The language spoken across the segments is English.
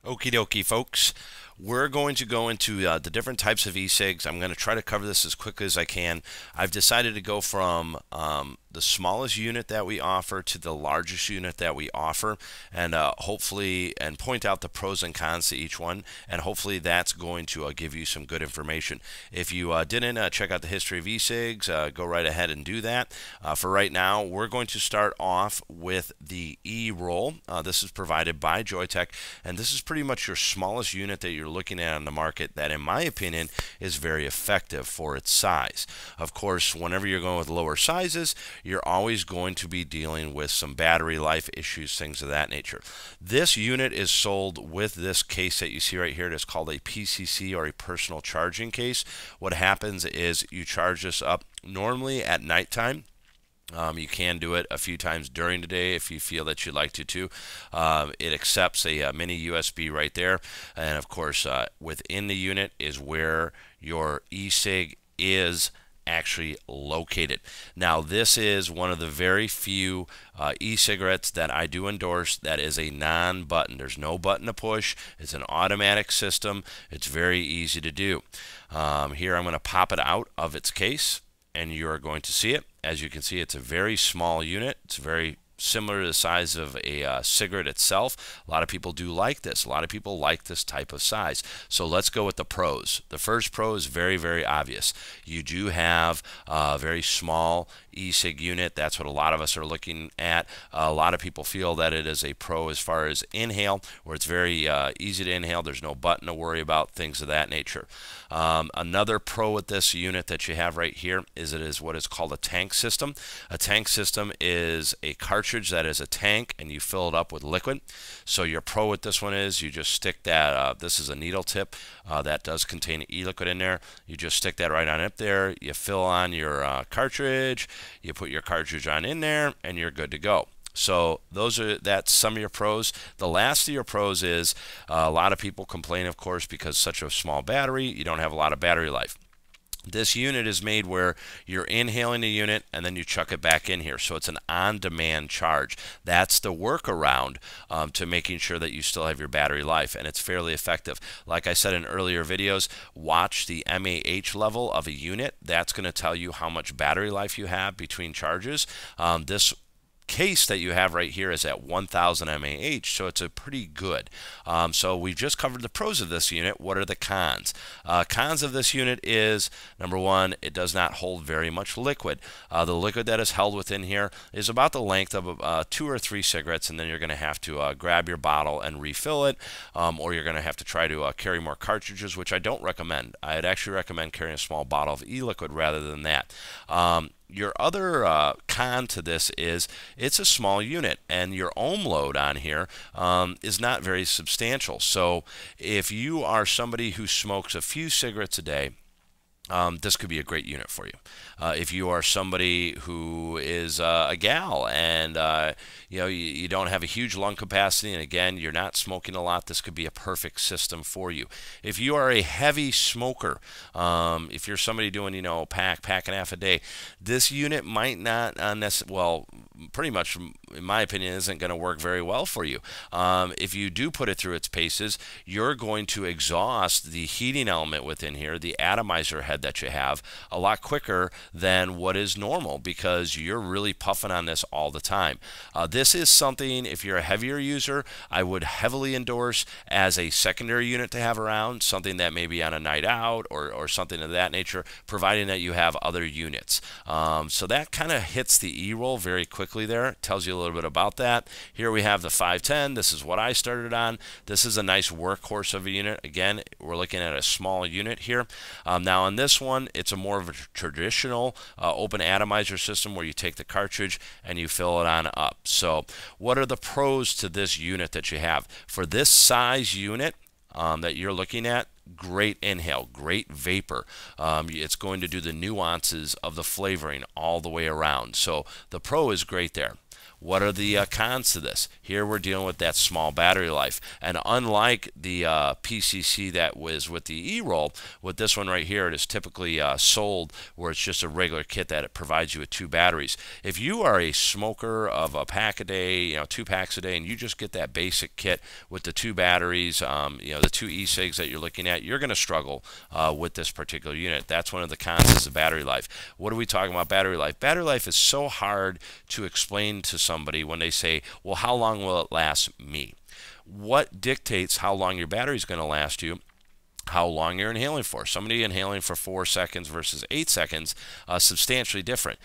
Okie dokie, folks. We're going to go into the different types of eCigs. I'm going to try to cover this as quickly as I can. I've decided to go from the smallest unit that we offer to the largest unit that we offer, and hopefully point out the pros and cons to each one, and hopefully that's going to give you some good information. If you didn't check out the history of eCigs, go right ahead and do that. For right now, we're going to start off with the E-roll. This is provided by Joytech, and this is pretty much your smallest unit that you're looking at on the market that, in my opinion, is very effective for its size. Of course, whenever you're going with lower sizes, you're always going to be dealing with some battery life issues, things of that nature. This unit is sold with this case that you see right here. It is called a PCC, or a personal charging case. What happens is you charge this up normally at nighttime. You can do it a few times during the day if you feel that you'd like to too. It accepts a mini USB right there, and of course within the unit is where your eCig is actually located. Now, this is one of the very few e-cigarettes that I do endorse that is a non-button. There's no button to push. It's an automatic system. It's very easy to do. Here I'm going to pop it out of its case, and you're going to see it. As you can see, it's a very small unit. It's very similar to the size of a cigarette itself. A lot of people do like this. A lot of people like this type of size. So let's go with the pros. The first pro is very, very obvious. You do have a very small eCig unit. That's what a lot of us are looking at. A lot of people feel that it is a pro as far as inhale, where it's very easy to inhale. There's no button to worry about, things of that nature. Another pro with this unit that you have right here is it is what is called a tank system. A tank system is a cartridge that is a tank, and you fill it up with liquid. So your pro with this one is you just stick that, this is a needle tip that does contain eLiquid in there. You just stick that right on up there. You fill on your cartridge, you put your cartridge on in there, and you're good to go. So that's some of your pros. The last of your pros is a lot of people complain, of course, because such a small battery, you don't have a lot of battery life. This unit is made where you're inhaling the unit and then you chuck it back in here. So it's an on-demand charge. That's the workaround to making sure that you still have your battery life, and it's fairly effective. Like I said in earlier videos, watch the mAh level of a unit. That's going to tell you how much battery life you have between charges. This case that you have right here is at 1000 mAh, so it's a pretty good. So we've just covered the pros of this unit. What are the cons? Cons of this unit is, number one, it does not hold very much liquid. The liquid that is held within here is about the length of 2 or 3 cigarettes, and then you're going to have to grab your bottle and refill it, or you're going to have to try to carry more cartridges, which I don't recommend. I'd actually recommend carrying a small bottle of eLiquid rather than that. Your other con to this is it's a small unit, and your ohm load on here is not very substantial. So if you are somebody who smokes a few cigarettes a day, this could be a great unit for you. If you are somebody who is a gal and you don't have a huge lung capacity, and again, you're not smoking a lot, this could be a perfect system for you. If you are a heavy smoker, if you're somebody doing pack and a half a day, this unit might not pretty much, in my opinion, isn't going to work very well for you. If you do put it through its paces, you're going to exhaust the heating element within here, the atomizer head that you have, a lot quicker than what is normal, because you're really puffing on this all the time. This is something, if you're a heavier user, I would heavily endorse as a secondary unit to have around, something that may be on a night out or something of that nature, providing that you have other units. So that kind of hits the E-roll very quickly there. Tells you a little bit about that. Here we have the 510. This is what I started on. This is a nice workhorse of a unit. Again, we're looking at a small unit here. Now on this one, it's a more of a traditional open atomizer system where you take the cartridge and you fill it on up. So what are the pros to this unit that you have? For this size unit that you're looking at, great inhale, great vapor. It's going to do the nuances of the flavoring all the way around. So the pro is great there. What are the cons to this? Here we're dealing with that small battery life, and unlike the PCC that was with the E-roll, with this one right here, it is typically sold where it's just a regular kit that it provides you with 2 batteries. If you are a smoker of a pack a day, 2 packs a day, and you just get that basic kit with the 2 batteries, the 2 eCigs that you're looking at, you're going to struggle with this particular unit. That's one of the cons, is the battery life. What are we talking about battery life? Battery life is so hard to explain to somebody when they say, well, how long will it last me? What dictates how long your battery is going to last you? How long you're inhaling for. Somebody inhaling for 4 seconds versus 8 seconds, substantially different.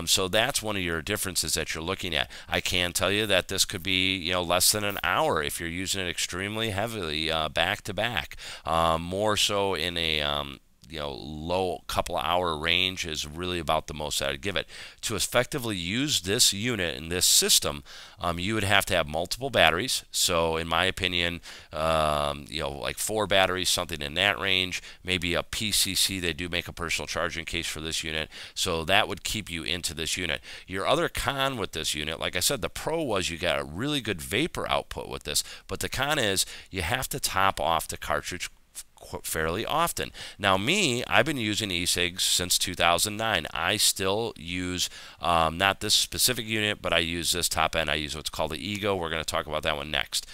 So that's one of your differences that you're looking at. I can tell you that this could be less than an hour if you're using it extremely heavily back to back. More so in a low couple hour range is really about the most I'd give it. To effectively use this unit in this system, you would have to have multiple batteries. So in my opinion, like 4 batteries, something in that range. Maybe a PCC, they do make a personal charging case for this unit. So that would keep you into this unit. Your other con with this unit, like I said, the pro was you got a really good vapor output with this. But the con is you have to top off the cartridge fairly often. Now I've been using eCigs since 2009. I still use not this specific unit, but I use this top end. I use what's called the Ego. We're going to talk about that one next.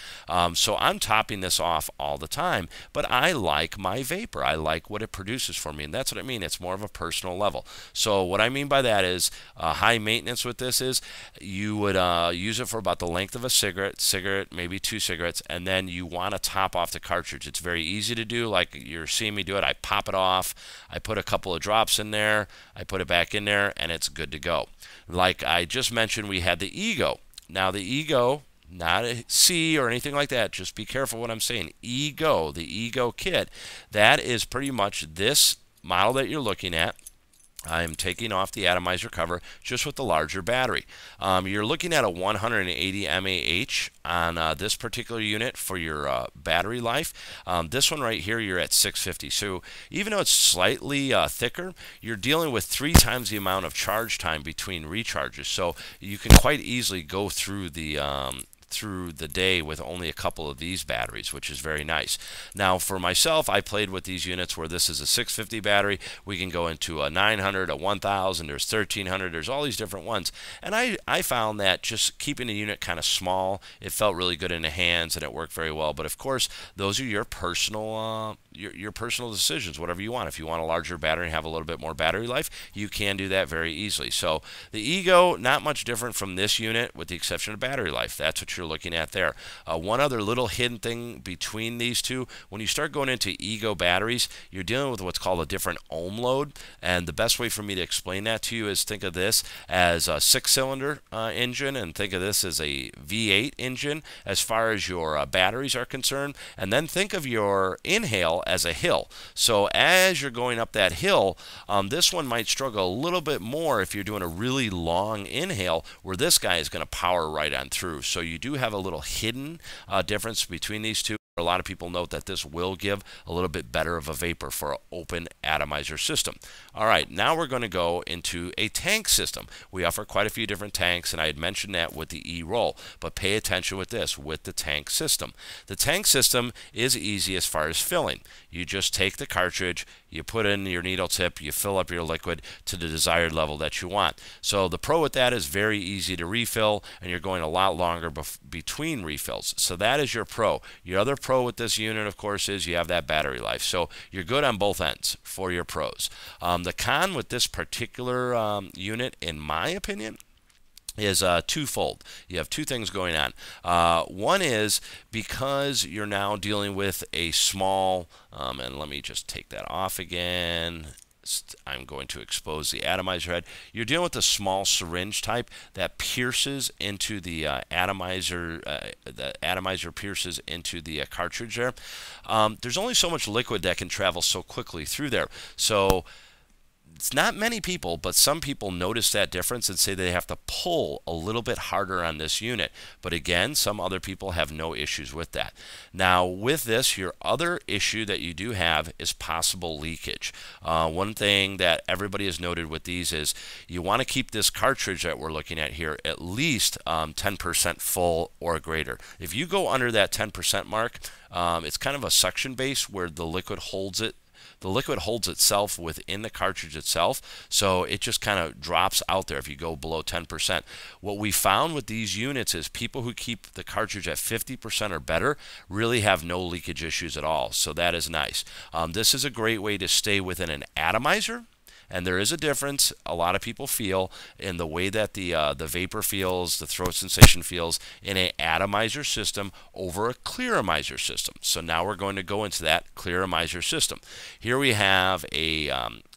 So I'm topping this off all the time, but I like my vapor. I like what it produces for me, and that's what I mean. It's more of a personal level. So what I mean by that is high maintenance with this is you would use it for about the length of a cigarette, maybe 2 cigarettes, and then you want to top off the cartridge. It's very easy to do. Like you're seeing me do it, I pop it off, I put a couple of drops in there, I put it back in there, and it's good to go. Like I just mentioned, we had the Ego. Now the Ego, not a C or anything like that, just be careful what I'm saying. Ego, the Ego kit, that is pretty much this model that you're looking at. I'm taking off the atomizer cover just with the larger battery. You're looking at a 180 mAh on this particular unit for your battery life. This one right here, you're at 650. So even though it's slightly thicker, you're dealing with 3 times the amount of charge time between recharges. So you can quite easily go through the day with only a couple of these batteries, which is very nice. Now for myself, I played with these units where this is a 650 battery. We can go into a 900, a 1000, there's 1300, there's all these different ones. And I found that just keeping the unit kind of small, it felt really good in the hands and it worked very well. But of course, those are your personal your personal decisions, whatever you want. If you want a larger battery and have a little bit more battery life, you can do that very easily. So the Ego, not much different from this unit with the exception of battery life. That's what you're looking at there. One other little hidden thing between these two, when you start going into Ego batteries, you're dealing with what's called a different ohm load. And the best way for me to explain that to you is think of this as a 6-cylinder engine, and think of this as a V8 engine as far as your batteries are concerned. And then think of your inhale as a hill. So as you're going up that hill, this one might struggle a little bit more if you're doing a really long inhale, where this guy is going to power right on through. So you do have a little hidden difference between these two. A lot of people note that this will give a little bit better of a vapor for an open atomizer system. All right, now we're going to go into a tank system. We offer quite a few different tanks, and I had mentioned that with the E-roll, but pay attention with this, with the tank system. The tank system is easy as far as filling. You just take the cartridge, you put in your needle tip, you fill up your liquid to the desired level that you want. So the pro with that is very easy to refill, and you're going a lot longer between refills. So that is your pro. Your other pro with this unit, of course, is you have that battery life. So you're good on both ends for your pros. The con with this particular unit, in my opinion, is twofold. You have 2 things going on. One is because you're now dealing with a small, and let me just take that off again. I'm going to expose the atomizer head. You're dealing with a small syringe type that pierces into the atomizer. The atomizer pierces into the cartridge there. There's only so much liquid that can travel so quickly through there. So it's not many people, but some people notice that difference and say they have to pull a little bit harder on this unit. But again, some other people have no issues with that. Now, with this, your other issue that you do have is possible leakage. One thing that everybody has noted with these is you want to keep this cartridge that we're looking at here at least 10% full or greater. If you go under that 10% mark, it's kind of a suction base where the liquid holds it. The liquid holds itself within the cartridge itself, so it just kind of drops out there if you go below 10%. What we found with these units is people who keep the cartridge at 50% or better really have no leakage issues at all, so that is nice. This is a great way to stay within an atomizer. And there is a difference, a lot of people feel, in the way that the vapor feels, the throat sensation feels in an atomizer system over a clearomizer system. So now we're going to go into that clearomizer system. Here we have a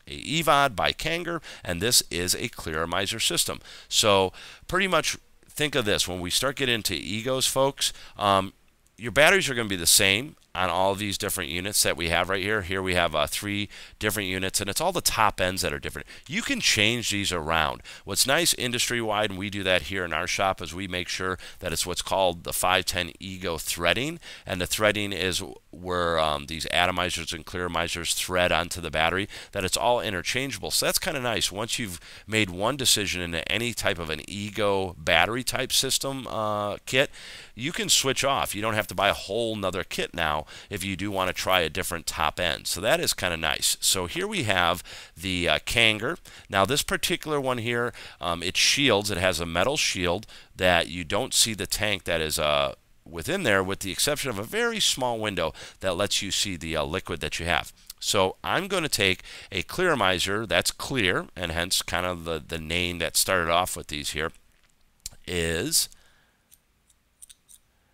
EVOD by Kanger, and this is a clearomizer system. So pretty much think of this. When we start getting into egos, folks, your batteries are going to be the same on all of these different units that we have right here. Here we have 3 different units, and it's all the top ends that are different. You can change these around. What's nice industry-wide, and we do that here in our shop, is we make sure that it's what's called the 510 ego threading, and the threading is where these atomizers and clearomizers thread onto the battery, that it's all interchangeable. So that's kind of nice. Once you've made one decision into any type of an ego battery type system kit, you can switch off. You don't have to buy a whole nother kit now if you do want to try a different top end. So that is kind of nice. So here we have the Kanger. Now this particular one here, it shields. It has a metal shield that you don't see the tank that is within there, with the exception of a very small window that lets you see the liquid that you have. So I'm going to take a clearomizer that's clear, and hence kind of the name that started off with these here is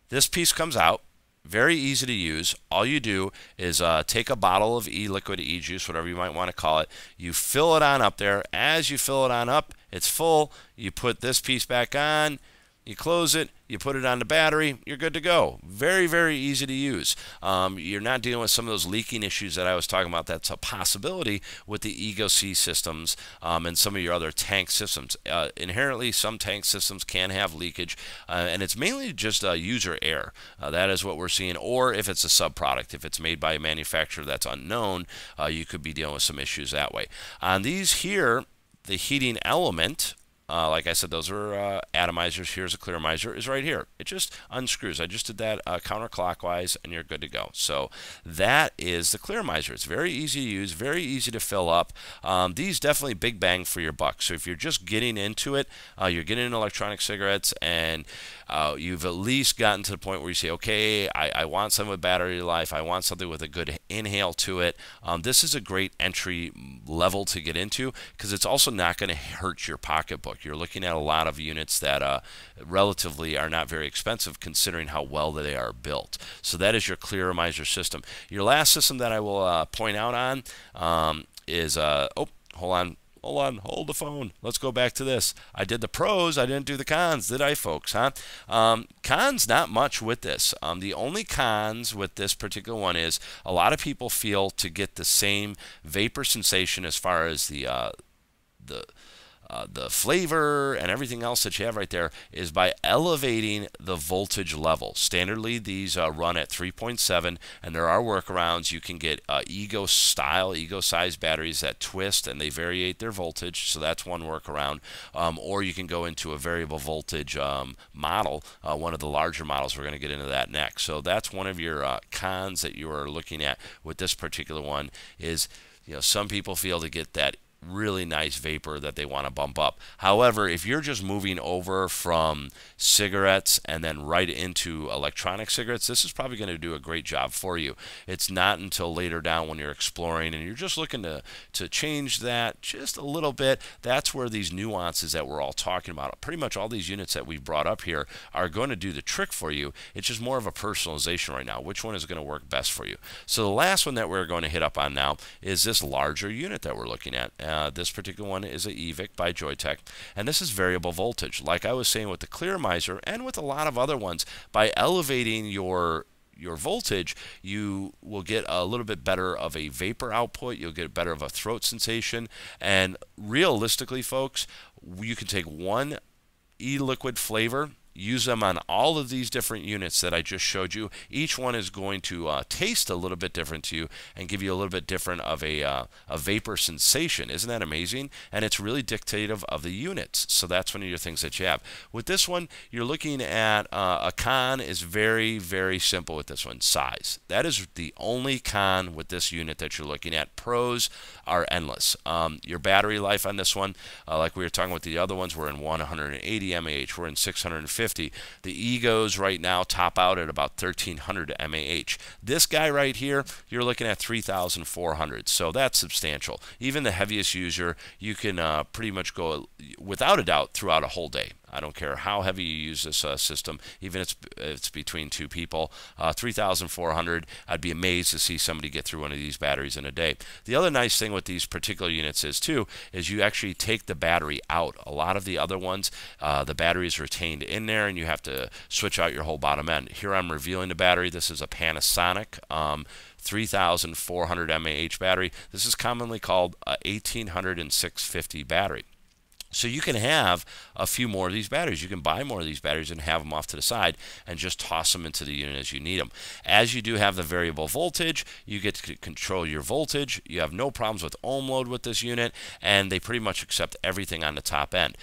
this piece comes out. Very easy to use. All you do is take a bottle of eLiquid, eJuice, whatever you might want to call it. You fill it on up there. As you fill it on up, it's full. You put this piece back on. You close it, you put it on the battery, you're good to go. Very, very easy to use. You're not dealing with some of those leaking issues that I was talking about. That's a possibility with the eCig systems and some of your other tank systems. Inherently, some tank systems can have leakage, and it's mainly just user error. That is what we're seeing, or if it's a subproduct. If it's made by a manufacturer that's unknown, you could be dealing with some issues that way. On these here, the heating element, like I said, those are atomizers. Here's a clearomizer, is right here. It just unscrews. I just did that counterclockwise, and you're good to go. So that is the clearomizer. It's very easy to use, very easy to fill up. These definitely big bang for your buck. So if you're just getting into it, you're getting into electronic cigarettes, and you've at least gotten to the point where you say, okay, I want something with battery life. I want something with a good inhale to it. This is a great entry level to get into, because it's also not going to hurt your pocketbook. You're looking at a lot of units that relatively are not very expensive considering how well they are built. So that is your clearomizer system. Your last system that I will point out on is, oh, hold on, hold the phone. Let's go back to this. I did the pros, I didn't do the cons, did I, folks? Cons, not much with this. The only cons with this particular one is a lot of people feel to get the same vapor sensation as far as the flavor and everything else that you have right there is by elevating the voltage level. Standardly, these run at 3.7, and there are workarounds. You can get ego size batteries that twist and they variate their voltage, so that's one workaround. Or you can go into a variable voltage model, one of the larger models. We're going to get into that next. So that's one of your cons that you are looking at with this particular one is, some people feel to get that really nice vapor that they want to bump up. However, if you're just moving over from cigarettes and then right into electronic cigarettes, this is probably going to do a great job for you. It's not until later down when you're exploring and you're just looking to change that just a little bit. That's where these nuances that we're all talking about, pretty much all these units that we brought up here, are going to do the trick for you. It's just more of a personalization right now. Which one is going to work best for you? So the last one that we're going to hit up on now is this larger unit that we're looking at. This particular one is a eVic by Joytech, and this is variable voltage. Like I was saying with the clearomizer and with a lot of other ones, by elevating your your voltage, you will get a little bit better of a vapor output. You'll get better of a throat sensation. And realistically, folks, you can take one eLiquid flavor, use them on all of these different units that I just showed you. Each one is going to taste a little bit different to you and give you a little bit different of a vapor sensation. Isn't that amazing? And it's really dictative of the units. So that's one of your things that you have. With this one, you're looking at a con is very, very simple with this one, size. That is the only con with this unit that you're looking at. Pros are endless. Your battery life on this one, like we were talking with the other ones, we're in 180 mAh, we're in 650. The Egos right now top out at about 1300 mAh. This guy right here, you're looking at 3400. So that's substantial. Even the heaviest user, you can pretty much go without a doubt throughout a whole day. I don't care how heavy you use this system, even if it's between two people. 3,400, I'd be amazed to see somebody get through one of these batteries in a day. The other nice thing with these particular units is you actually take the battery out. A lot of the other ones, the battery is retained in there, and you have to switch out your whole bottom end. Here I'm revealing the battery. This is a Panasonic 3,400 mAh battery. This is commonly called a 1,800 and 650 battery. So you can have a few more of these batteries. You can buy more of these batteries and have them off to the side and just toss them into the unit as you need them. As you do have the variable voltage, you get to control your voltage. You have no problems with ohm load with this unit, and they pretty much accept everything on the top end.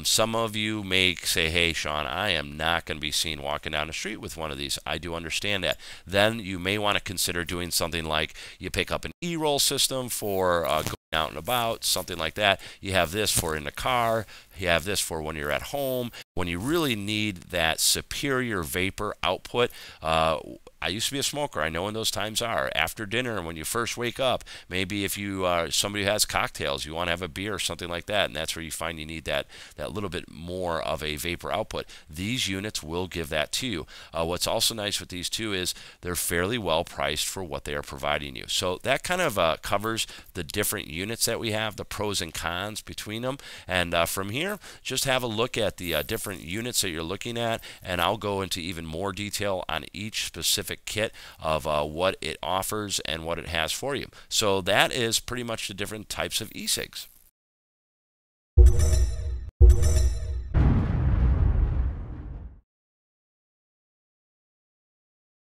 Some of you may say, hey, Sean, I am not going to be seen walking down the street with one of these. I do understand that. Then you may want to consider doing something like you pick up an e-roll system for going out and about, something like that. You have this for in the car. You have this for when you're at home. When you really need that superior vapor output, I used to be a smoker. I know when those times are. After dinner, when you first wake up, maybe if you somebody who has cocktails, you want to have a beer or something like that, and that's where you find you need that little bit more of a vapor output. These units will give that to you. What's also nice with these two is they're fairly well priced for what they are providing you. So that kind of covers the different units that we have, the pros and cons between them. And from here, just have a look at the different units that you're looking at, and I'll go into even more detail on each specific kit of what it offers and what it has for you. So that is pretty much the different types of eCigs.